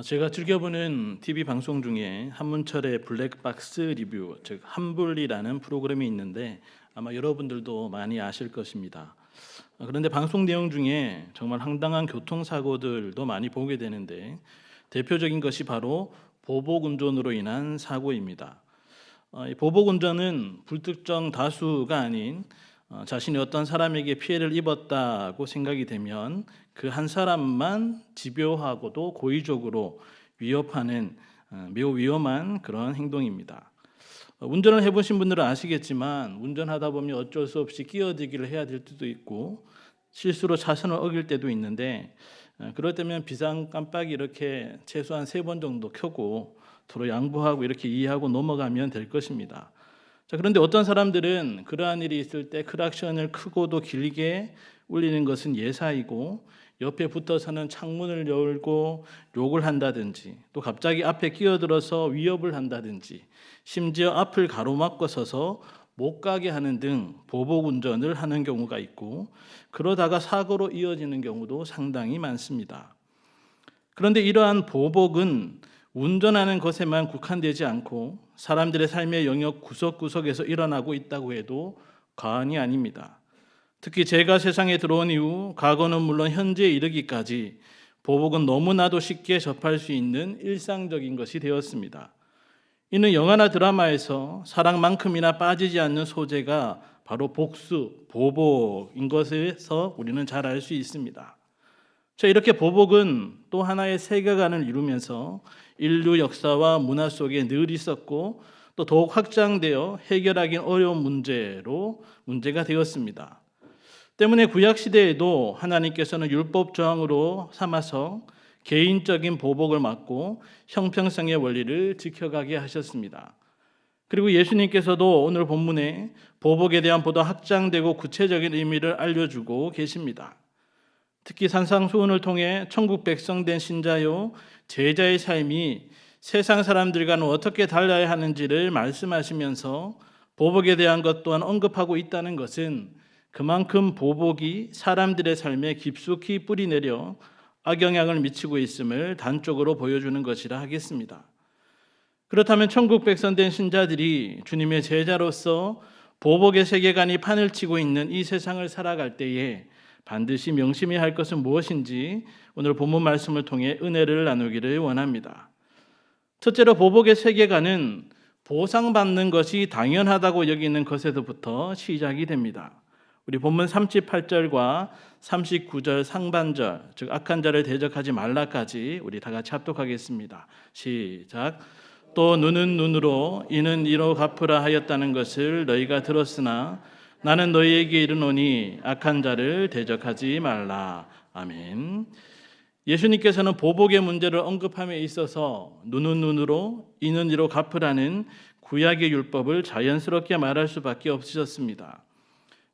제가 즐겨보는 TV 방송 중에 한문철의 블랙박스 리뷰, 즉 한불이라는 프로그램이 있는데 아마 여러분들도 많이 아실 것입니다. 그런데 방송 내용 중에 정말 황당한 교통사고들도 많이 보게 되는데 대표적인 것이 바로 보복운전으로 인한 사고입니다. 이 보복운전은 불특정 다수가 아닌 자신이 어떤 사람에게 피해를 입었다고 생각이 되면 그 한 사람만 집요하고도 고의적으로 위협하는 매우 위험한 그런 행동입니다. 운전을 해보신 분들은 아시겠지만 운전하다 보면 어쩔 수 없이 끼어들기를 해야 될 때도 있고 실수로 차선을 어길 때도 있는데 그럴 때면 비상 깜빡이 이렇게 최소한 3번 정도 켜고 서로 양보하고 이렇게 이해하고 넘어가면 될 것입니다. 자, 그런데 어떤 사람들은 그러한 일이 있을 때 크락션을 크고도 길게 울리는 것은 예사이고 옆에 붙어서는 창문을 열고 욕을 한다든지 또 갑자기 앞에 끼어들어서 위협을 한다든지 심지어 앞을 가로막고 서서 못 가게 하는 등 보복운전을 하는 경우가 있고 그러다가 사고로 이어지는 경우도 상당히 많습니다. 그런데 이러한 보복은 운전하는 것에만 국한되지 않고 사람들의 삶의 영역 구석구석에서 일어나고 있다고 해도 과언이 아닙니다. 특히 제가 세상에 들어온 이후 과거는 물론 현재에 이르기까지 보복은 너무나도 쉽게 접할 수 있는 일상적인 것이 되었습니다. 이는 영화나 드라마에서 사랑만큼이나 빠지지 않는 소재가 바로 복수, 보복인 것에서 우리는 잘 알 수 있습니다. 자, 이렇게 보복은 또 하나의 세계관을 이루면서 인류 역사와 문화 속에 늘 있었고 또 더욱 확장되어 해결하기 어려운 문제가 되었습니다. 때문에 구약 시대에도 하나님께서는 율법 조항으로 삼아서 개인적인 보복을 막고 형평성의 원리를 지켜가게 하셨습니다. 그리고 예수님께서도 오늘 본문에 보복에 대한 보다 확장되고 구체적인 의미를 알려주고 계십니다. 특히 산상수훈을 통해 천국 백성 된 신자요 제자의 삶이 세상 사람들과는 어떻게 달라야 하는지를 말씀하시면서 보복에 대한 것 또한 언급하고 있다는 것은 그만큼 보복이 사람들의 삶에 깊숙이 뿌리내려 악영향을 미치고 있음을 단적으로 보여주는 것이라 하겠습니다. 그렇다면 천국 백성 된 신자들이 주님의 제자로서 보복의 세계관이 판을 치고 있는 이 세상을 살아갈 때에 반드시 명심해야 할 것은 무엇인지 오늘 본문 말씀을 통해 은혜를 나누기를 원합니다. 첫째로 보복의 세계관은 보상받는 것이 당연하다고 여기는 것에서부터 시작이 됩니다. 우리 본문 38절과 39절 상반절, 즉 악한 자를 대적하지 말라까지 우리 다 같이 합독하겠습니다. 시작. 또 눈은 눈으로 이는 이로 갚으라 하였다는 것을 너희가 들었으나 나는 너희에게 이르노니 악한 자를 대적하지 말라. 아멘. 예수님께서는 보복의 문제를 언급함에 있어서 눈은 눈으로 이는 이로 갚으라는 구약의 율법을 자연스럽게 말할 수밖에 없으셨습니다.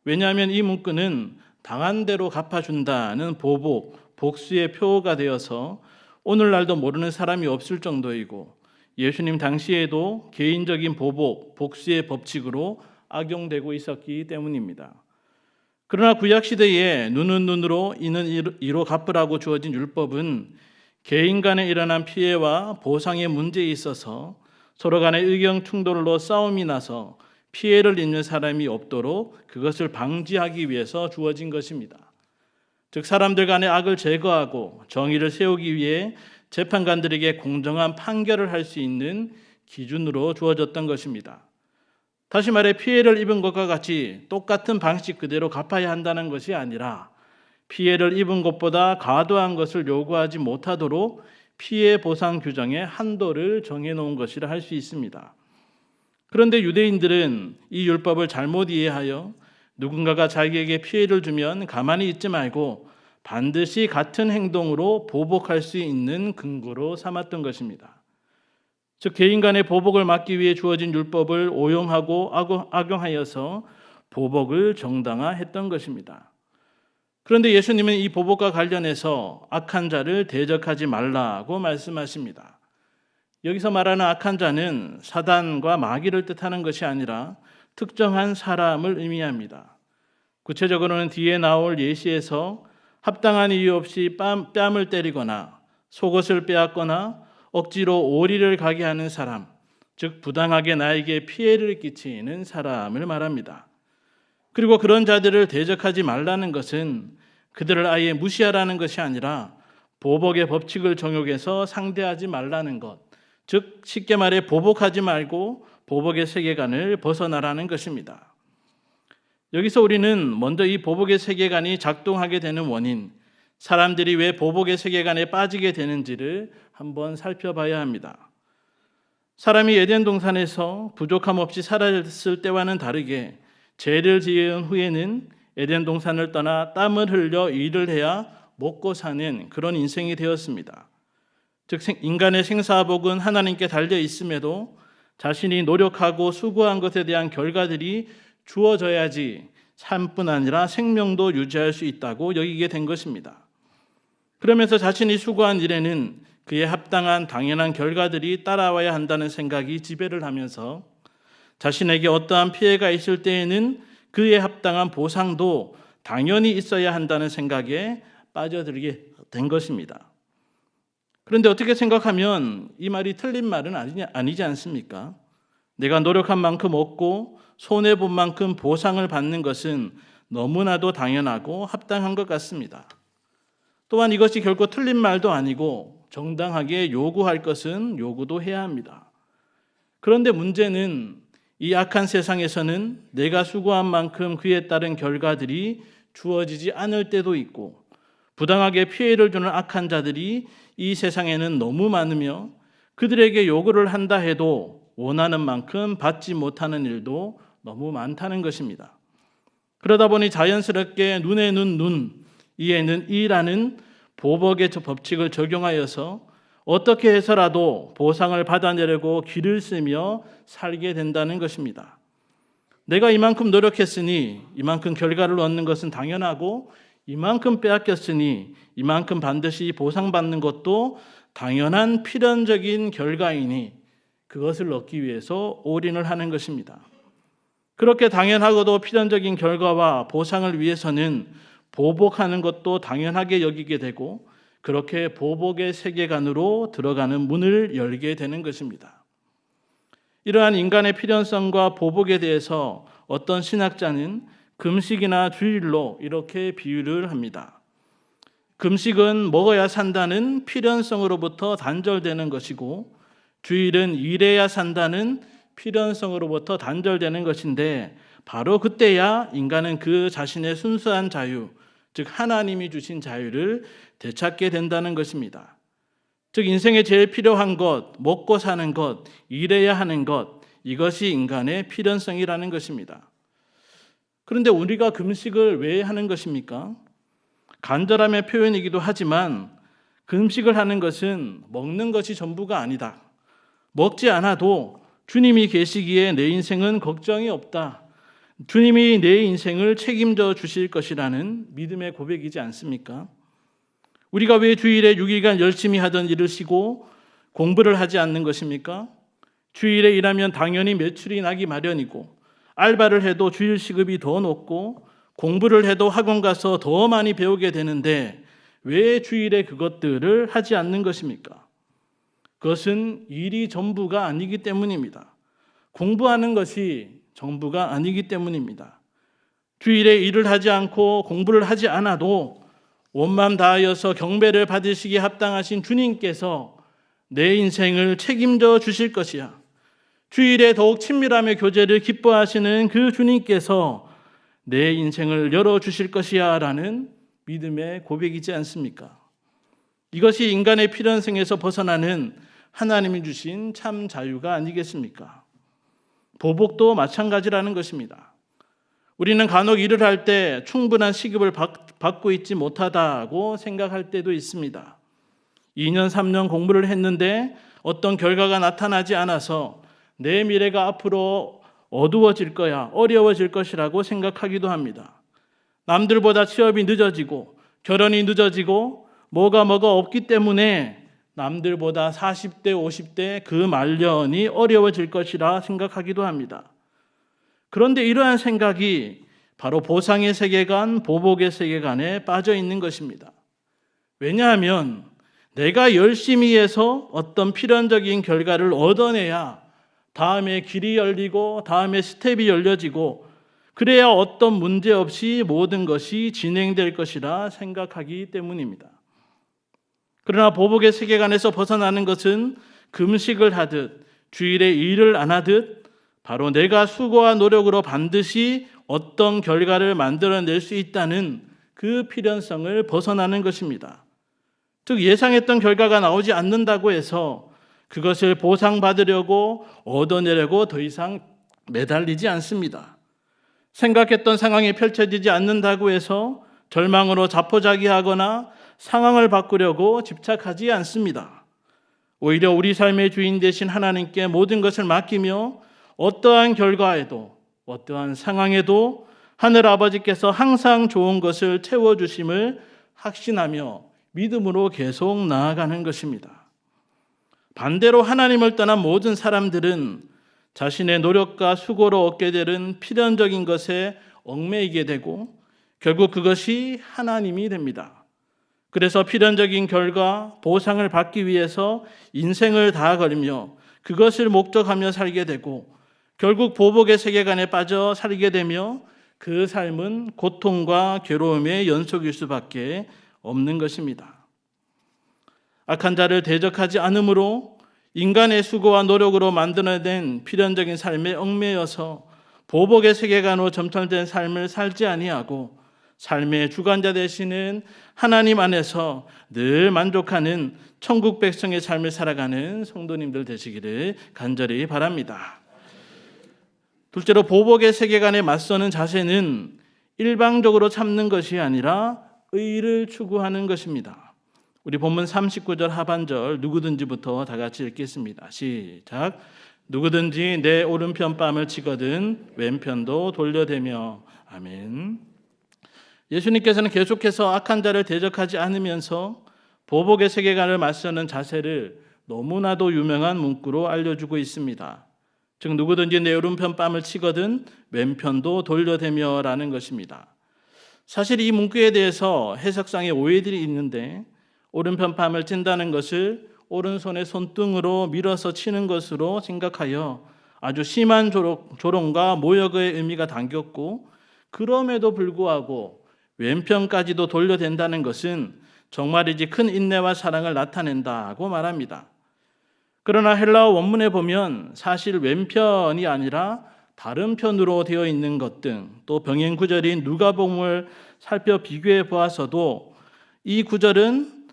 왜냐하면 이 문구는 당한 대로 갚아준다는 보복, 복수의 표어가 되어서 오늘날도 모르는 사람이 없을 정도이고 예수님 당시에도 개인적인 보복, 복수의 법칙으로 악용되고 있었기 때문입니다. 그러나 구약시대에 눈은 눈으로 이는 이로 갚으라고 주어진 율법은 개인 간에 일어난 피해와 보상의 문제에 있어서 서로 간의 의견 충돌로 싸움이 나서 피해를 입는 사람이 없도록 그것을 방지하기 위해서 주어진 것입니다. 즉 사람들 간의 악을 제거하고 정의를 세우기 위해 재판관들에게 공정한 판결을 할 수 있는 기준으로 주어졌던 것입니다. 다시 말해 피해를 입은 것과 같이 똑같은 방식 그대로 갚아야 한다는 것이 아니라 피해를 입은 것보다 과도한 것을 요구하지 못하도록 피해 보상 규정의 한도를 정해놓은 것이라 할 수 있습니다. 그런데 유대인들은 이 율법을 잘못 이해하여 누군가가 자기에게 피해를 주면 가만히 있지 말고 반드시 같은 행동으로 보복할 수 있는 근거로 삼았던 것입니다. 즉 개인 간의 보복을 막기 위해 주어진 율법을 오용하고 악용하여서 보복을 정당화했던 것입니다. 그런데 예수님은 이 보복과 관련해서 악한 자를 대적하지 말라고 말씀하십니다. 여기서 말하는 악한 자는 사단과 마귀를 뜻하는 것이 아니라 특정한 사람을 의미합니다. 구체적으로는 뒤에 나올 예시에서 합당한 이유 없이 뺨을 때리거나 속옷을 빼앗거나 억지로 오리를 가게 하는 사람, 즉 부당하게 나에게 피해를 끼치는 사람을 말합니다. 그리고 그런 자들을 대적하지 말라는 것은 그들을 아예 무시하라는 것이 아니라 보복의 법칙을 적용해서 상대하지 말라는 것, 즉 쉽게 말해 보복하지 말고 보복의 세계관을 벗어나라는 것입니다. 여기서 우리는 먼저 이 보복의 세계관이 작동하게 되는 원인, 사람들이 왜 보복의 세계관에 빠지게 되는지를 한번 살펴봐야 합니다. 사람이 에덴 동산에서 부족함 없이 살았을 때와는 다르게 죄를 지은 후에는 에덴 동산을 떠나 땀을 흘려 일을 해야 먹고 사는 그런 인생이 되었습니다. 즉 인간의 생사복은 하나님께 달려 있음에도 자신이 노력하고 수고한 것에 대한 결과들이 주어져야지 삶뿐 아니라 생명도 유지할 수 있다고 여기게 된 것입니다. 그러면서 자신이 수고한 일에는 그에 합당한 당연한 결과들이 따라와야 한다는 생각이 지배를 하면서 자신에게 어떠한 피해가 있을 때에는 그에 합당한 보상도 당연히 있어야 한다는 생각에 빠져들게 된 것입니다. 그런데 어떻게 생각하면 이 말이 틀린 말은 아니지 않습니까? 내가 노력한 만큼 얻고 손해본 만큼 보상을 받는 것은 너무나도 당연하고 합당한 것 같습니다. 또한 이것이 결코 틀린 말도 아니고 정당하게 요구할 것은 요구도 해야 합니다. 그런데 문제는 이 악한 세상에서는 내가 수고한 만큼 그에 따른 결과들이 주어지지 않을 때도 있고 부당하게 피해를 주는 악한 자들이 이 세상에는 너무 많으며 그들에게 요구를 한다 해도 원하는 만큼 받지 못하는 일도 너무 많다는 것입니다. 그러다 보니 자연스럽게 눈에는 눈, 이에는 이라는 보복의 법칙을 적용하여서 어떻게 해서라도 보상을 받아내려고 길을 쓰며 살게 된다는 것입니다. 내가 이만큼 노력했으니 이만큼 결과를 얻는 것은 당연하고 이만큼 빼앗겼으니 이만큼 반드시 보상받는 것도 당연한 필연적인 결과이니 그것을 얻기 위해서 올인을 하는 것입니다. 그렇게 당연하고도 필연적인 결과와 보상을 위해서는 보복하는 것도 당연하게 여기게 되고 그렇게 보복의 세계관으로 들어가는 문을 열게 되는 것입니다. 이러한 인간의 필연성과 보복에 대해서 어떤 신학자는 금식이나 주일로 이렇게 비유를 합니다. 금식은 먹어야 산다는 필연성으로부터 단절되는 것이고 주일은 일해야 산다는 필연성으로부터 단절되는 것인데 바로 그때야 인간은 그 자신의 순수한 자유, 즉 하나님이 주신 자유를 되찾게 된다는 것입니다. 즉 인생에 제일 필요한 것, 먹고 사는 것, 일해야 하는 것, 이것이 인간의 필연성이라는 것입니다. 그런데 우리가 금식을 왜 하는 것입니까? 간절함의 표현이기도 하지만 금식을 하는 것은 먹는 것이 전부가 아니다. 먹지 않아도 주님이 계시기에 내 인생은 걱정이 없다. 주님이 내 인생을 책임져 주실 것이라는 믿음의 고백이지 않습니까? 우리가 왜 주일에 6일간 열심히 하던 일을 쉬고 공부를 하지 않는 것입니까? 주일에 일하면 당연히 매출이 나기 마련이고 알바를 해도 주일 시급이 더 높고 공부를 해도 학원 가서 더 많이 배우게 되는데 왜 주일에 그것들을 하지 않는 것입니까? 그것은 일이 전부가 아니기 때문입니다. 공부하는 것이 전부가 아니기 때문입니다. 주일에 일을 하지 않고 공부를 하지 않아도 온마음 다하여서 경배를 받으시기에 합당하신 주님께서 내 인생을 책임져 주실 것이야. 주일에 더욱 친밀함의 교제를 기뻐하시는 그 주님께서 내 인생을 열어주실 것이야 라는 믿음의 고백이지 않습니까? 이것이 인간의 필연성에서 벗어나는 하나님이 주신 참 자유가 아니겠습니까? 보복도 마찬가지라는 것입니다. 우리는 간혹 일을 할 때 충분한 시급을 받고 있지 못하다고 생각할 때도 있습니다. 2년, 3년 공부를 했는데 어떤 결과가 나타나지 않아서 내 미래가 앞으로 어두워질 거야, 어려워질 것이라고 생각하기도 합니다. 남들보다 취업이 늦어지고 결혼이 늦어지고 뭐가 없기 때문에 남들보다 40대, 50대 그 말년이 어려워질 것이라 생각하기도 합니다. 그런데 이러한 생각이 바로 보상의 세계관, 보복의 세계관에 빠져 있는 것입니다. 왜냐하면 내가 열심히 해서 어떤 필연적인 결과를 얻어내야 다음에 길이 열리고 다음에 스텝이 열려지고 그래야 어떤 문제 없이 모든 것이 진행될 것이라 생각하기 때문입니다. 그러나 보복의 세계관에서 벗어나는 것은 금식을 하듯 주일에 일을 안 하듯 바로 내가 수고와 노력으로 반드시 어떤 결과를 만들어낼 수 있다는 그 필연성을 벗어나는 것입니다. 즉 예상했던 결과가 나오지 않는다고 해서 그것을 보상받으려고 얻어내려고 더 이상 매달리지 않습니다. 생각했던 상황이 펼쳐지지 않는다고 해서 절망으로 자포자기하거나 상황을 바꾸려고 집착하지 않습니다. 오히려 우리 삶의 주인 되신 하나님께 모든 것을 맡기며 어떠한 결과에도 어떠한 상황에도 하늘 아버지께서 항상 좋은 것을 채워주심을 확신하며 믿음으로 계속 나아가는 것입니다. 반대로 하나님을 떠난 모든 사람들은 자신의 노력과 수고로 얻게 되는 필연적인 것에 얽매이게 되고 결국 그것이 하나님이 됩니다. 그래서 필연적인 결과, 보상을 받기 위해서 인생을 다하거리며 그것을 목적하며 살게 되고 결국 보복의 세계관에 빠져 살게 되며 그 삶은 고통과 괴로움의 연속일 수밖에 없는 것입니다. 악한 자를 대적하지 않으므로 인간의 수고와 노력으로 만들어낸 필연적인 삶에 얽매여서 보복의 세계관으로 점철된 삶을 살지 아니하고 삶의 주관자 되시는 하나님 안에서 늘 만족하는 천국 백성의 삶을 살아가는 성도님들 되시기를 간절히 바랍니다. 둘째로 보복의 세계관에 맞서는 자세는 일방적으로 참는 것이 아니라 의를 추구하는 것입니다. 우리 본문 39절 하반절 누구든지부터 다 같이 읽겠습니다. 시작. 누구든지 내 오른편 뺨을 치거든 왼편도 돌려대며. 아멘. 예수님께서는 계속해서 악한 자를 대적하지 않으면서 보복의 세계관을 맞서는 자세를 너무나도 유명한 문구로 알려주고 있습니다. 즉 누구든지 내 오른편 뺨을 치거든 왼편도 돌려대며 라는 것입니다. 사실 이 문구에 대해서 해석상의 오해들이 있는데 오른편 뺨을 찐다는 것을 오른손의 손등으로 밀어서 치는 것으로 생각하여 아주 심한 조롱과 모욕의 의미가 담겼고 그럼에도 불구하고 왼편까지도 돌려댄다는 것은 정말이지 큰 인내와 사랑을 나타낸다고 말합니다. 그러나 헬라어 원문에 보면 사실 왼편이 아니라 다른 편으로 되어 있는 것 등 또 병행 구절인 누가복음을 살펴 비교해 보아서도 이 구절은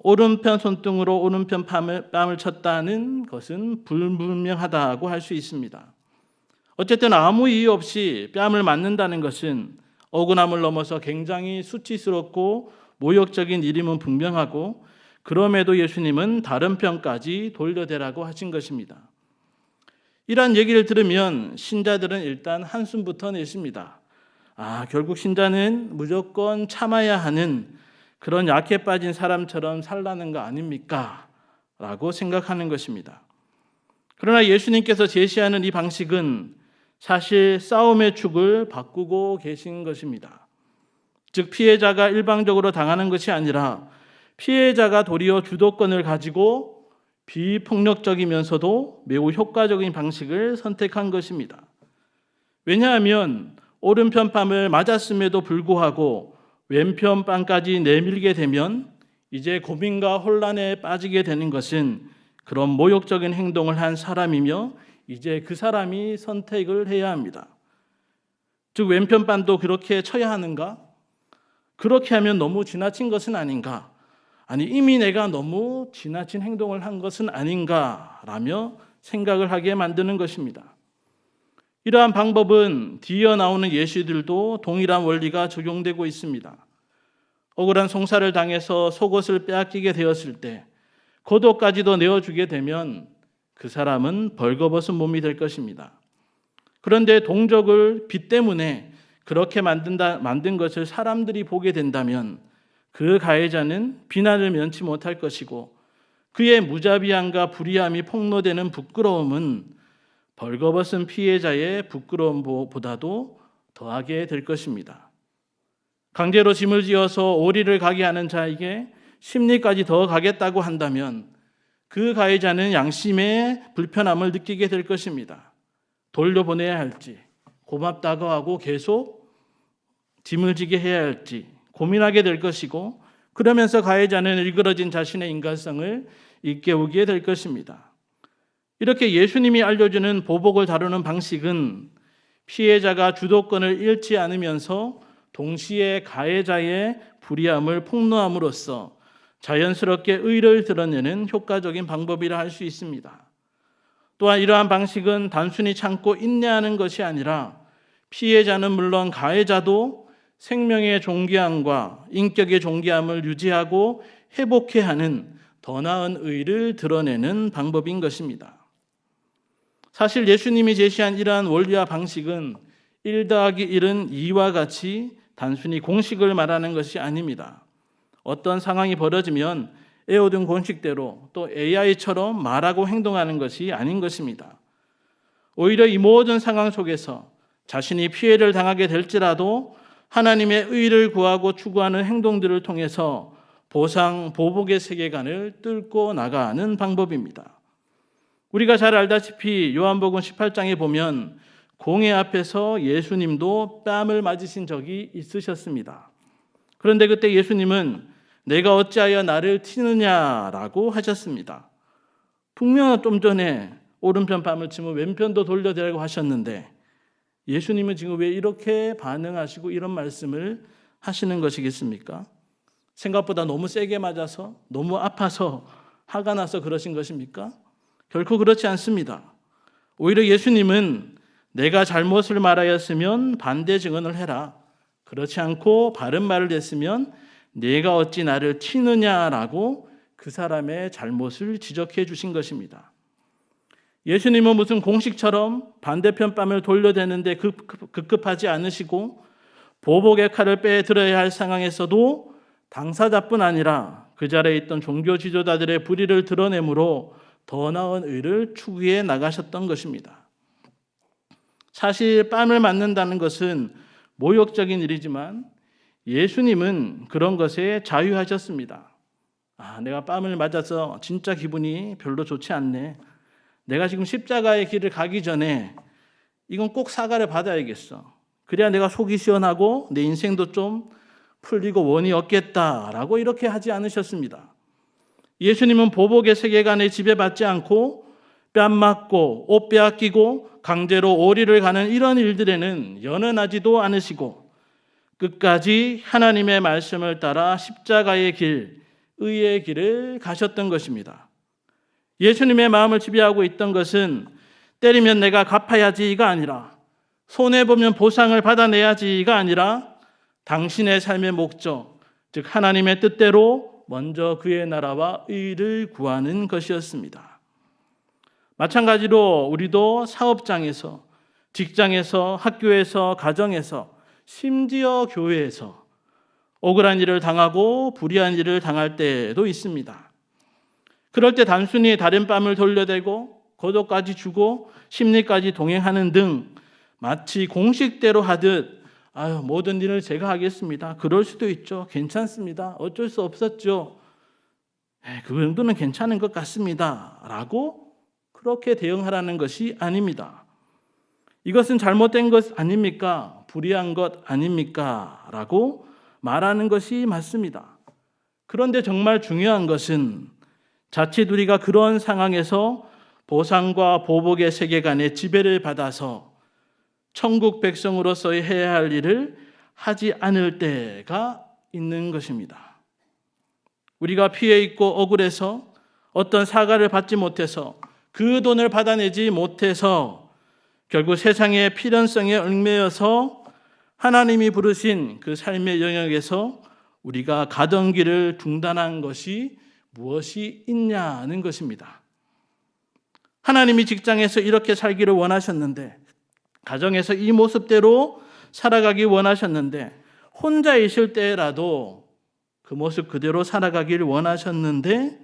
오른편 손등으로 오른편 뺨을 쳤다는 것은 불분명하다고 할 수 있습니다. 어쨌든 아무 이유 없이 뺨을 맞는다는 것은 억울함을 넘어서 굉장히 수치스럽고 모욕적인 일임은 분명하고 그럼에도 예수님은 다른 편까지 돌려대라고 하신 것입니다. 이러한 얘기를 들으면 신자들은 일단 한숨부터 냈습니다. 결국 신자는 무조건 참아야 하는 그런 약해 빠진 사람처럼 살라는 거 아닙니까? 라고 생각하는 것입니다. 그러나 예수님께서 제시하는 이 방식은 사실 싸움의 축을 바꾸고 계신 것입니다. 즉 피해자가 일방적으로 당하는 것이 아니라 피해자가 도리어 주도권을 가지고 비폭력적이면서도 매우 효과적인 방식을 선택한 것입니다. 왜냐하면 오른편 뺨을 맞았음에도 불구하고 왼편 뺨까지 내밀게 되면 이제 고민과 혼란에 빠지게 되는 것은 그런 모욕적인 행동을 한 사람이며 이제 그 사람이 선택을 해야 합니다. 즉 왼편 뺨도 그렇게 쳐야 하는가? 그렇게 하면 너무 지나친 것은 아닌가? 아니 이미 내가 너무 지나친 행동을 한 것은 아닌가라며 생각을 하게 만드는 것입니다. 이러한 방법은 뒤이어 나오는 예시들도 동일한 원리가 적용되고 있습니다. 억울한 송사를 당해서 속옷을 빼앗기게 되었을 때 겉옷까지도 내어주게 되면 그 사람은 벌거벗은 몸이 될 것입니다. 그런데 동족을 빚 때문에 그렇게 만든 것을 사람들이 보게 된다면 그 가해자는 비난을 면치 못할 것이고 그의 무자비함과 불의함이 폭로되는 부끄러움은 벌거벗은 피해자의 부끄러움보다도 더하게 될 것입니다. 강제로 짐을 지어서 오리를 가게 하는 자에게 심리까지 더 가겠다고 한다면 그 가해자는 양심의 불편함을 느끼게 될 것입니다. 돌려보내야 할지, 고맙다고 하고 계속 짐을 지게 해야 할지 고민하게 될 것이고, 그러면서 가해자는 일그러진 자신의 인간성을 일깨우게 될 것입니다. 이렇게 예수님이 알려주는 보복을 다루는 방식은 피해자가 주도권을 잃지 않으면서 동시에 가해자의 불의함을 폭로함으로써 자연스럽게 의를 드러내는 효과적인 방법이라 할 수 있습니다. 또한 이러한 방식은 단순히 참고 인내하는 것이 아니라 피해자는 물론 가해자도 생명의 존귀함과 인격의 존귀함을 유지하고 회복해야 하는 더 나은 의를 드러내는 방법인 것입니다. 사실 예수님이 제시한 이러한 원리와 방식은 1 더하기 1은 2와 같이 단순히 공식을 말하는 것이 아닙니다. 어떤 상황이 벌어지면 에어든 공식대로 또 AI처럼 말하고 행동하는 것이 아닌 것입니다. 오히려 이 모든 상황 속에서 자신이 피해를 당하게 될지라도 하나님의 의를 구하고 추구하는 행동들을 통해서 보상, 보복의 세계관을 뚫고 나가는 방법입니다. 우리가 잘 알다시피 요한복음 18장에 보면 공회 앞에서 예수님도 뺨을 맞으신 적이 있으셨습니다. 그런데 그때 예수님은 내가 어찌하여 나를 치느냐라고 하셨습니다. 분명 좀 전에 오른편 뺨을 치면 왼편도 돌려대라고 하셨는데 예수님은 지금 왜 이렇게 반응하시고 이런 말씀을 하시는 것이겠습니까? 생각보다 너무 세게 맞아서, 너무 아파서, 화가 나서 그러신 것입니까? 결코 그렇지 않습니다. 오히려 예수님은 내가 잘못을 말하였으면 반대 증언을 해라. 그렇지 않고 바른 말을 했으면 내가 어찌 나를 치느냐라고 그 사람의 잘못을 지적해 주신 것입니다. 예수님은 무슨 공식처럼 반대편 뺨을 돌려대는데 급급하지 않으시고 보복의 칼을 빼들어야 할 상황에서도 당사자뿐 아니라 그 자리에 있던 종교 지도자들의 불의를 드러내므로 더 나은 의를 추구해 나가셨던 것입니다. 사실 뺨을 맞는다는 것은 모욕적인 일이지만 예수님은 그런 것에 자유하셨습니다. 내가 뺨을 맞아서 진짜 기분이 별로 좋지 않네. 내가 지금 십자가의 길을 가기 전에 이건 꼭 사과를 받아야겠어. 그래야 내가 속이 시원하고 내 인생도 좀 풀리고 원이 없겠다라고 이렇게 하지 않으셨습니다. 예수님은 보복의 세계관에 지배받지 않고 뺨 맞고 옷 빼앗기고 강제로 오리를 가는 이런 일들에는 연연하지도 않으시고 끝까지 하나님의 말씀을 따라 십자가의 길, 의의 길을 가셨던 것입니다. 예수님의 마음을 지배하고 있던 것은 때리면 내가 갚아야지가 아니라 손해보면 보상을 받아내야지가 아니라 당신의 삶의 목적, 즉 하나님의 뜻대로 먼저 그의 나라와 의를 구하는 것이었습니다. 마찬가지로 우리도 사업장에서, 직장에서, 학교에서, 가정에서, 심지어 교회에서 억울한 일을 당하고 불의한 일을 당할 때도 있습니다. 그럴 때 단순히 다른 뺨을 돌려대고 고독까지 주고 심리까지 동행하는 등 마치 공식대로 하듯 모든 일을 제가 하겠습니다. 그럴 수도 있죠. 괜찮습니다. 어쩔 수 없었죠. 그 정도는 괜찮은 것 같습니다. 라고 그렇게 대응하라는 것이 아닙니다. 이것은 잘못된 것 아닙니까? 불의한 것 아닙니까? 라고 말하는 것이 맞습니다. 그런데 정말 중요한 것은 자칫 우리가 그런 상황에서 보상과 보복의 세계관에 지배를 받아서 천국 백성으로서 해야 할 일을 하지 않을 때가 있는 것입니다. 우리가 피해 있고 억울해서 어떤 사과를 받지 못해서 그 돈을 받아내지 못해서 결국 세상의 필연성에 얽매여서 하나님이 부르신 그 삶의 영역에서 우리가 가던 길을 중단한 것이 무엇이 있냐는 것입니다. 하나님이 직장에서 이렇게 살기를 원하셨는데, 가정에서 이 모습대로 살아가기 원하셨는데, 혼자 있을 때라도 그 모습 그대로 살아가기를 원하셨는데,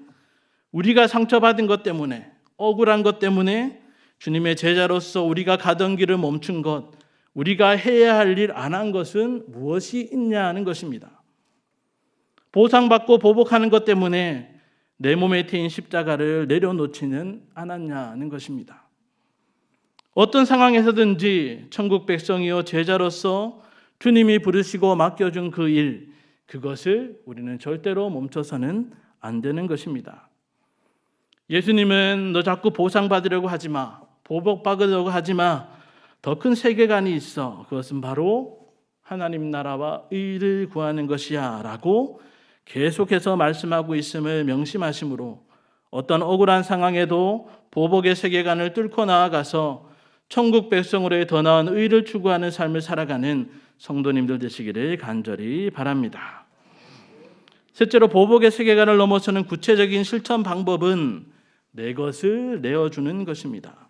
우리가 상처받은 것 때문에, 억울한 것 때문에 주님의 제자로서 우리가 가던 길을 멈춘 것, 우리가 해야 할 일 안 한 것은 무엇이 있냐는 것입니다. 보상받고 보복하는 것 때문에 내 몸에 태인 십자가를 내려놓지는 않았냐는 것입니다. 어떤 상황에서든지 천국 백성이요 제자로서 주님이 부르시고 맡겨준 그 일, 그것을 우리는 절대로 멈춰서는 안 되는 것입니다. 예수님은 너 자꾸 보상받으려고 하지 마, 보복받으려고 하지 마, 더 큰 세계관이 있어. 그것은 바로 하나님 나라와 의를 구하는 것이야 라고 계속해서 말씀하고 있음을 명심하심으로 어떤 억울한 상황에도 보복의 세계관을 뚫고 나아가서 천국 백성으로의 더 나은 의를 추구하는 삶을 살아가는 성도님들 되시기를 간절히 바랍니다. 셋째로 보복의 세계관을 넘어서는 구체적인 실천 방법은 내 것을 내어주는 것입니다.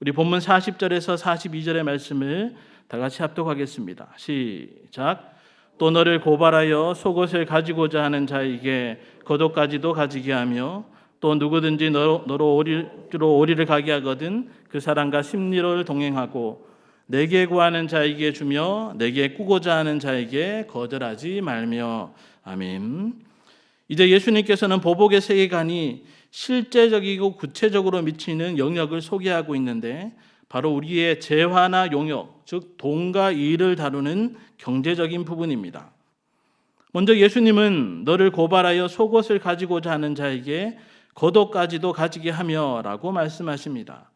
우리 본문 40절에서 42절의 말씀을 다 같이 합독하겠습니다. 시작. 또 너를 고발하여 속옷을 가지고자 하는 자에게 겉옷까지도 가지게 하며 또 누구든지 너로 오리를 가게 하거든 그 사람과 심리를 동행하고 내게 구하는 자에게 주며 내게 꾸고자 하는 자에게 거절하지 말며. 아멘. 이제 예수님께서는 보복의 세계관이 실제적이고 구체적으로 미치는 영역을 소개하고 있는데 바로 우리의 재화나 용역, 즉 돈과 이를 다루는 경제적인 부분입니다. 먼저 예수님은 너를 고발하여 속옷을 가지고자 하는 자에게 겉옷까지도 가지게 하며 라고 말씀하십니다.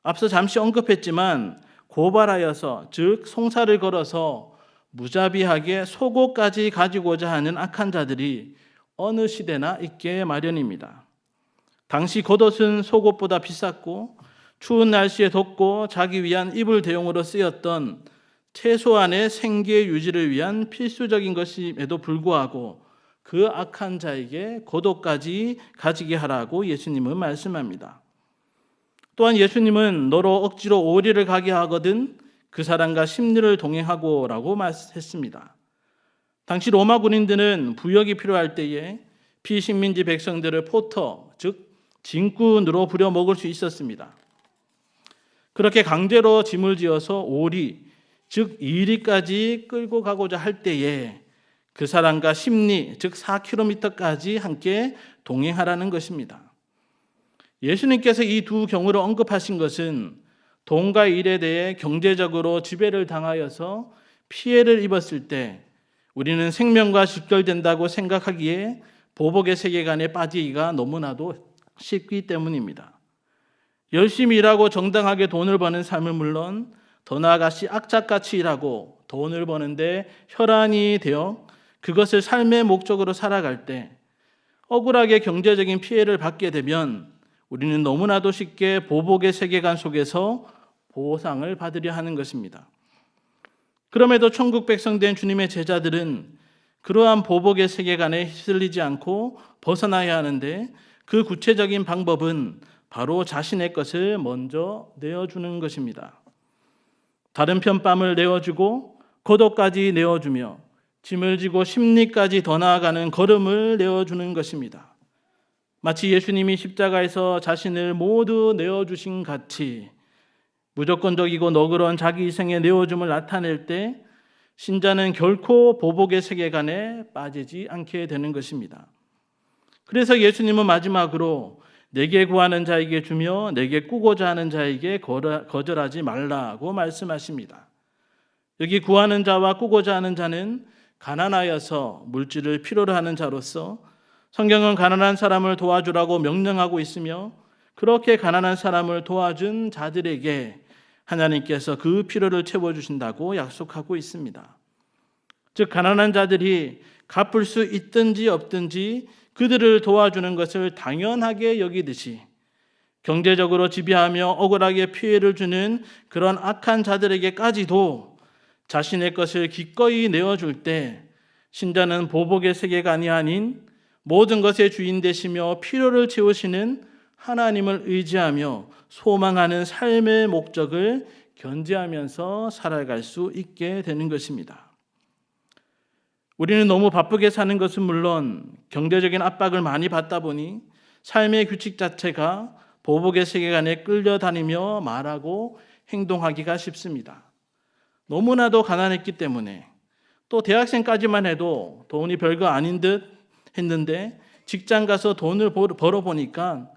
앞서 잠시 언급했지만 고발하여서, 즉 송사를 걸어서 무자비하게 속옷까지 가지고자 하는 악한 자들이 어느 시대나 있게 마련입니다. 당시 겉옷은 속옷보다 비쌌고 추운 날씨에 덥고 자기 위한 이불 대용으로 쓰였던 최소한의 생계 유지를 위한 필수적인 것임에도 불구하고 그 악한 자에게 겉옷까지 가지게 하라고 예수님은 말씀합니다. 또한 예수님은 너로 억지로 오리를 가게 하거든 그 사람과 심리를 동행하고 라고 말했습니다. 당시 로마 군인들은 부역이 필요할 때에 피식민지 백성들을 포터, 즉 진꾼으로 부려먹을 수 있었습니다. 그렇게 강제로 짐을 지어서 오리, 즉 이리까지 끌고 가고자 할 때에 그 사람과 심리, 즉 4km까지 함께 동행하라는 것입니다. 예수님께서 이 두 경우를 언급하신 것은 돈과 일에 대해 경제적으로 지배를 당하여서 피해를 입었을 때 우리는 생명과 직결된다고 생각하기에 보복의 세계관에 빠지기가 너무나도 쉽기 때문입니다. 열심히 일하고 정당하게 돈을 버는 삶은 물론 더 나아가시 악착같이 일하고 돈을 버는데 혈안이 되어 그것을 삶의 목적으로 살아갈 때 억울하게 경제적인 피해를 받게 되면 우리는 너무나도 쉽게 보복의 세계관 속에서 보상을 받으려 하는 것입니다. 그럼에도 천국 백성 된 주님의 제자들은 그러한 보복의 세계관에 휩쓸리지 않고 벗어나야 하는데 그 구체적인 방법은 바로 자신의 것을 먼저 내어주는 것입니다. 다른 편밤을 내어주고 겉옷까지 내어주며 짐을 지고 심리까지 더 나아가는 걸음을 내어주는 것입니다. 마치 예수님이 십자가에서 자신을 모두 내어주신 같이 무조건적이고 너그러운 자기 희생의 내어줌을 나타낼 때 신자는 결코 보복의 세계관에 빠지지 않게 되는 것입니다. 그래서 예수님은 마지막으로 내게 구하는 자에게 주며 내게 꾸고자 하는 자에게 거절하지 말라고 말씀하십니다. 여기 구하는 자와 꾸고자 하는 자는 가난하여서 물질을 필요로 하는 자로서 성경은 가난한 사람을 도와주라고 명령하고 있으며 그렇게 가난한 사람을 도와준 자들에게 하나님께서 그 필요를 채워주신다고 약속하고 있습니다. 즉 가난한 자들이 갚을 수 있든지 없든지 그들을 도와주는 것을 당연하게 여기듯이 경제적으로 지배하며 억울하게 피해를 주는 그런 악한 자들에게까지도 자신의 것을 기꺼이 내어줄 때 신자는 보복의 세계관이 아닌 모든 것의 주인 되시며 필요를 채우시는 하나님을 의지하며 소망하는 삶의 목적을 견지하면서 살아갈 수 있게 되는 것입니다. 우리는 너무 바쁘게 사는 것은 물론 경제적인 압박을 많이 받다 보니 삶의 규칙 자체가 보복의 세계관에 끌려다니며 말하고 행동하기가 쉽습니다. 너무나도 가난했기 때문에 또 대학생까지만 해도 돈이 별거 아닌 듯 했는데 직장 가서 돈을 벌어보니까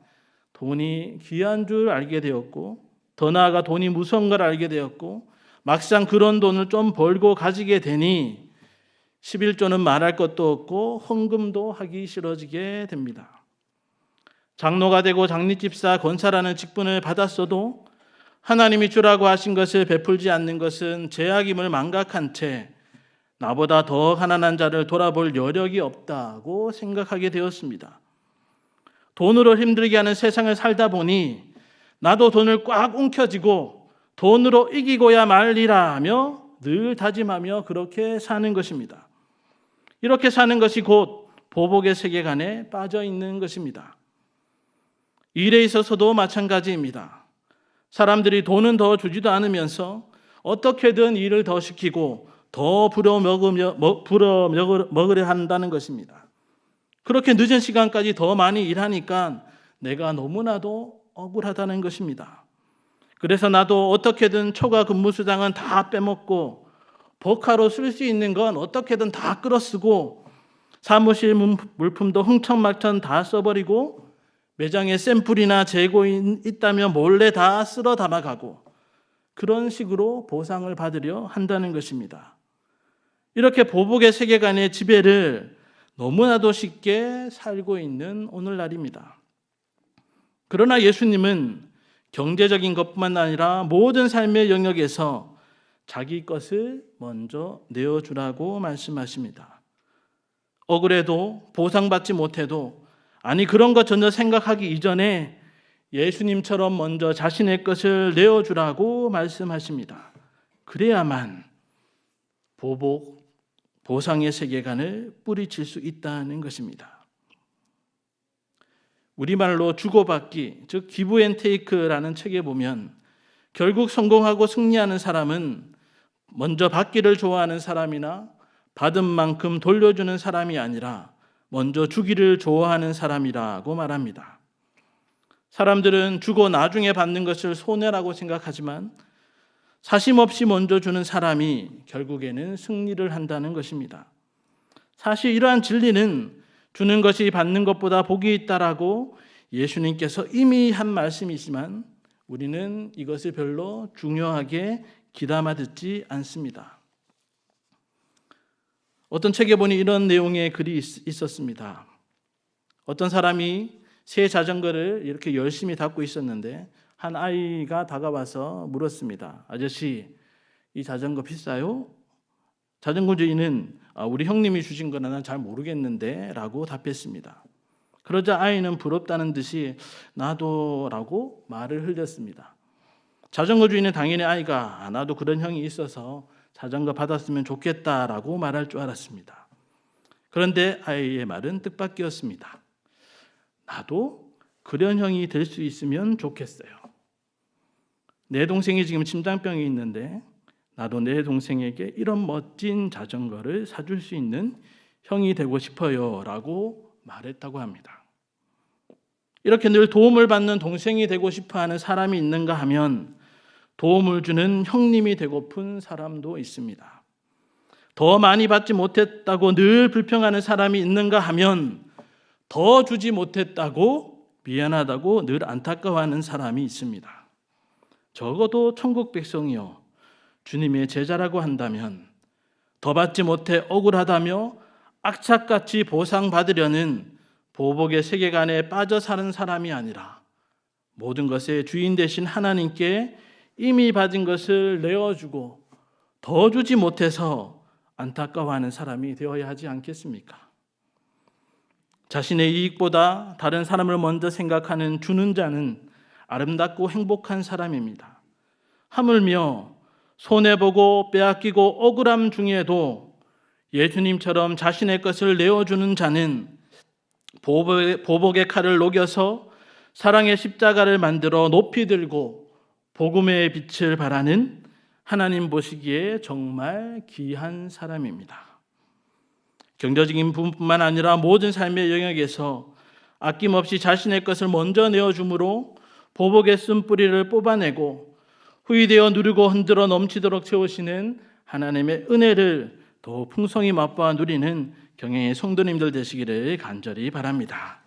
돈이 귀한 줄 알게 되었고, 더 나아가 돈이 무서운 걸 알게 되었고, 막상 그런 돈을 좀 벌고 가지게 되니 11조는 말할 것도 없고 헌금도 하기 싫어지게 됩니다. 장로가 되고 장례집사 권사라는 직분을 받았어도 하나님이 주라고 하신 것을 베풀지 않는 것은 죄악임을 망각한 채 나보다 더 가난한 자를 돌아볼 여력이 없다고 생각하게 되었습니다. 돈으로 힘들게 하는 세상을 살다 보니 나도 돈을 꽉 움켜쥐고 돈으로 이기고야 말리라 하며 늘 다짐하며 그렇게 사는 것입니다. 이렇게 사는 것이 곧 보복의 세계관에 빠져 있는 것입니다. 일에 있어서도 마찬가지입니다. 사람들이 돈은 더 주지도 않으면서 어떻게든 일을 더 시키고 더 부려먹으려 한다는 것입니다. 그렇게 늦은 시간까지 더 많이 일하니까 내가 너무나도 억울하다는 것입니다. 그래서 나도 어떻게든 초과 근무 수당은 다 빼먹고 버카로 쓸 수 있는 건 어떻게든 다 끌어쓰고 사무실 물품도 흥청망청 다 써버리고 매장에 샘플이나 재고인 있다면 몰래 다 쓸어 담아가고 그런 식으로 보상을 받으려 한다는 것입니다. 이렇게 보복의 세계관의 지배를 너무나도 쉽게 살고 있는 오늘날입니다. 그러나 예수님은 경제적인 것뿐만 아니라 모든 삶의 영역에서 자기 것을 먼저 내어주라고 말씀하십니다. 억울해도 보상받지 못해도 아니 그런 것 전혀 생각하기 이전에 예수님처럼 먼저 자신의 것을 내어주라고 말씀하십니다. 그래야만 보상의 세계관을 뿌리칠 수 있다는 것입니다. 우리말로 주고받기, 즉 기브 앤 테이크라는 책에 보면 결국 성공하고 승리하는 사람은 먼저 받기를 좋아하는 사람이나 받은 만큼 돌려주는 사람이 아니라 먼저 주기를 좋아하는 사람이라고 말합니다. 사람들은 주고 나중에 받는 것을 손해라고 생각하지만 사심 없이 먼저 주는 사람이 결국에는 승리를 한다는 것입니다. 사실 이러한 진리는 주는 것이 받는 것보다 복이 있다라고 예수님께서 이미 한 말씀이지만 우리는 이것을 별로 중요하게 귀담아 듣지 않습니다. 어떤 책에 보니 이런 내용의 글이 있었습니다. 어떤 사람이 새 자전거를 이렇게 열심히 닦고 있었는데 한 아이가 다가와서 물었습니다. 아저씨, 이 자전거 비싸요? 자전거 주인은 우리 형님이 주신 거나 난 잘 모르겠는데 라고 답했습니다. 그러자 아이는 부럽다는 듯이 나도 라고 말을 흘렸습니다. 자전거 주인은 당연히 아이가 나도 그런 형이 있어서 자전거 받았으면 좋겠다라고 말할 줄 알았습니다. 그런데 아이의 말은 뜻밖이었습니다. 나도 그런 형이 될 수 있으면 좋겠어요. 내 동생이 지금 심장병이 있는데 나도 내 동생에게 이런 멋진 자전거를 사줄 수 있는 형이 되고 싶어요 라고 말했다고 합니다. 이렇게 늘 도움을 받는 동생이 되고 싶어하는 사람이 있는가 하면 도움을 주는 형님이 되고픈 사람도 있습니다. 더 많이 받지 못했다고 늘 불평하는 사람이 있는가 하면 더 주지 못했다고 미안하다고 늘 안타까워하는 사람이 있습니다. 적어도 천국 백성이요 주님의 제자라고 한다면 더 받지 못해 억울하다며 악착같이 보상받으려는 보복의 세계관에 빠져 사는 사람이 아니라 모든 것의 주인 되신 하나님께 이미 받은 것을 내어주고 더 주지 못해서 안타까워하는 사람이 되어야 하지 않겠습니까? 자신의 이익보다 다른 사람을 먼저 생각하는 주는 자는 아름답고 행복한 사람입니다. 하물며 손해보고 빼앗기고 억울함 중에도 예수님처럼 자신의 것을 내어주는 자는 보복의 칼을 녹여서 사랑의 십자가를 만들어 높이 들고 복음의 빛을 발하는 하나님 보시기에 정말 귀한 사람입니다. 경제적인 부분뿐만 아니라 모든 삶의 영역에서 아낌없이 자신의 것을 먼저 내어줌으로 보복의 쓴뿌리를 뽑아내고 후이되어 누리고 흔들어 넘치도록 채우시는 하나님의 은혜를 더 풍성히 맛보아 누리는 경영의 성도님들 되시기를 간절히 바랍니다.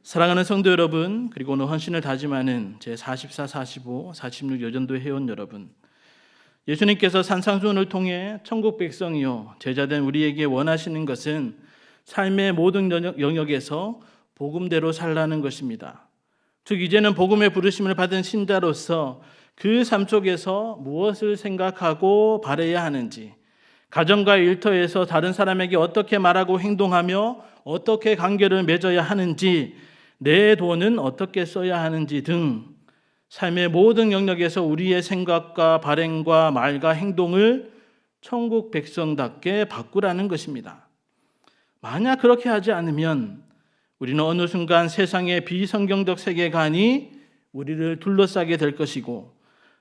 사랑하는 성도 여러분, 그리고 오늘 헌신을 다짐하는 제44, 45, 46 여전도 회원 여러분, 예수님께서 산상수훈을 통해 천국 백성이요 제자된 우리에게 원하시는 것은 삶의 모든 영역에서 복음대로 살라는 것입니다. 즉 이제는 복음의 부르심을 받은 신자로서 그 삶 속에서 무엇을 생각하고 바라야 하는지, 가정과 일터에서 다른 사람에게 어떻게 말하고 행동하며 어떻게 관계를 맺어야 하는지, 내 돈은 어떻게 써야 하는지 등 삶의 모든 영역에서 우리의 생각과 발행과 말과 행동을 천국 백성답게 바꾸라는 것입니다. 만약 그렇게 하지 않으면 우리는 어느 순간 세상의 비성경적 세계관이 우리를 둘러싸게 될 것이고,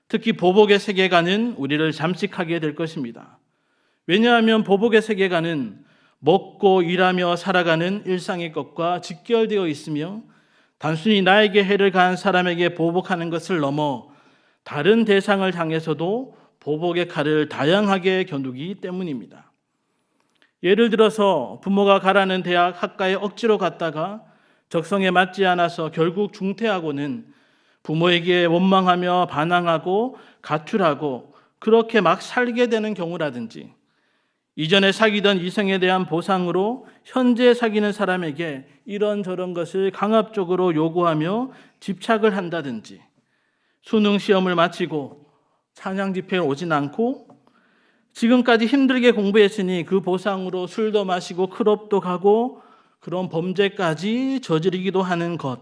특히 보복의 세계관은 우리를 잠식하게 될 것입니다. 왜냐하면 보복의 세계관은 먹고 일하며 살아가는 일상의 것과 직결되어 있으며, 단순히 나에게 해를 가한 사람에게 보복하는 것을 넘어 다른 대상을 향해서도 보복의 칼을 다양하게 겨누기 때문입니다. 예를 들어서 부모가 가라는 대학 학과에 억지로 갔다가 적성에 맞지 않아서 결국 중퇴하고는 부모에게 원망하며 반항하고 가출하고 그렇게 막 살게 되는 경우라든지, 이전에 사귀던 이성에 대한 보상으로 현재 사귀는 사람에게 이런저런 것을 강압적으로 요구하며 집착을 한다든지, 수능 시험을 마치고 찬양 집회에 오진 않고 지금까지 힘들게 공부했으니 그 보상으로 술도 마시고 클럽도 가고 그런 범죄까지 저지르기도 하는 것,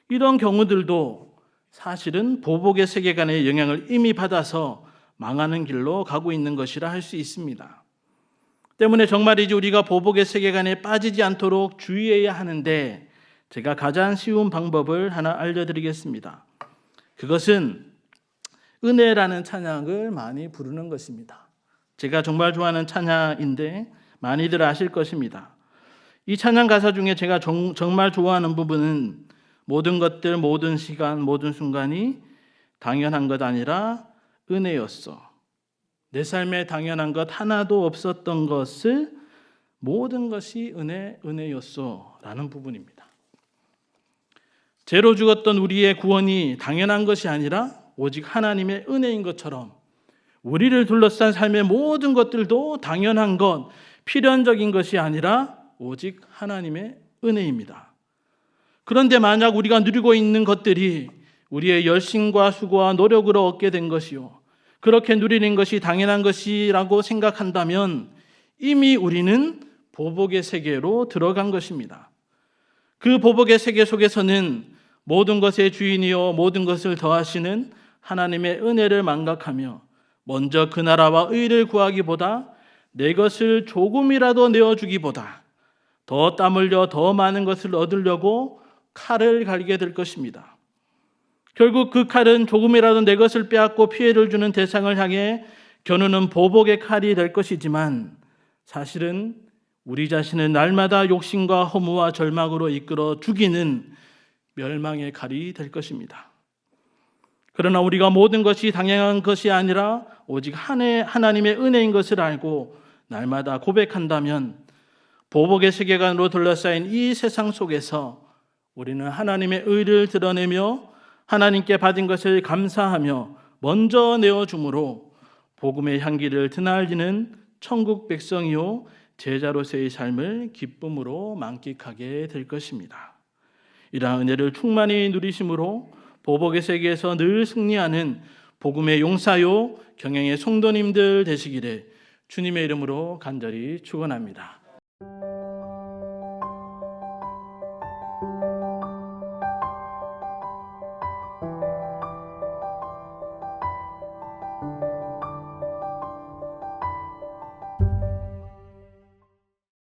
이런 경우들도 사실은 보복의 세계관의 영향을 이미 받아서 망하는 길로 가고 있는 것이라 할 수 있습니다. 때문에 정말이지 우리가 보복의 세계관에 빠지지 않도록 주의해야 하는데, 제가 가장 쉬운 방법을 하나 알려드리겠습니다. 그것은 은혜라는 찬양을 많이 부르는 것입니다. 제가 정말 좋아하는 찬양인데 많이들 아실 것입니다. 이 찬양 가사 중에 제가 정말 좋아하는 부분은 모든 것들, 모든 시간, 모든 순간이 당연한 것 아니라 은혜였어. 내 삶에 당연한 것 하나도 없었던 것을 모든 것이 은혜였어 라는 부분입니다. 죄로 죽었던 우리의 구원이 당연한 것이 아니라 오직 하나님의 은혜인 것처럼 우리를 둘러싼 삶의 모든 것들도 당연한 것, 필연적인 것이 아니라 오직 하나님의 은혜입니다. 그런데 만약 우리가 누리고 있는 것들이 우리의 열심과 수고와 노력으로 얻게 된 것이요, 그렇게 누리는 것이 당연한 것이라고 생각한다면 이미 우리는 보복의 세계로 들어간 것입니다. 그 보복의 세계 속에서는 모든 것의 주인이요 모든 것을 더하시는 하나님의 은혜를 망각하며 먼저 그 나라와 의를 구하기보다 내 것을 조금이라도 내어주기보다 더 땀 흘려 더 많은 것을 얻으려고 칼을 갈게 될 것입니다. 결국 그 칼은 조금이라도 내 것을 빼앗고 피해를 주는 대상을 향해 겨누는 보복의 칼이 될 것이지만, 사실은 우리 자신을 날마다 욕심과 허무와 절망으로 이끌어 죽이는 멸망의 칼이 될 것입니다. 그러나 우리가 모든 것이 당연한 것이 아니라 오직 하나님의 은혜인 것을 알고 날마다 고백한다면 보복의 세계관으로 둘러싸인 이 세상 속에서 우리는 하나님의 의를 드러내며 하나님께 받은 것을 감사하며 먼저 내어줌으로 복음의 향기를 드날리는 천국 백성이요 제자로서의 삶을 기쁨으로 만끽하게 될 것입니다. 이러한 은혜를 충만히 누리심으로 보복의 세계에서 늘 승리하는 복음의 용사요 경영의 성도님들 되시기를 주님의 이름으로 간절히 축원합니다.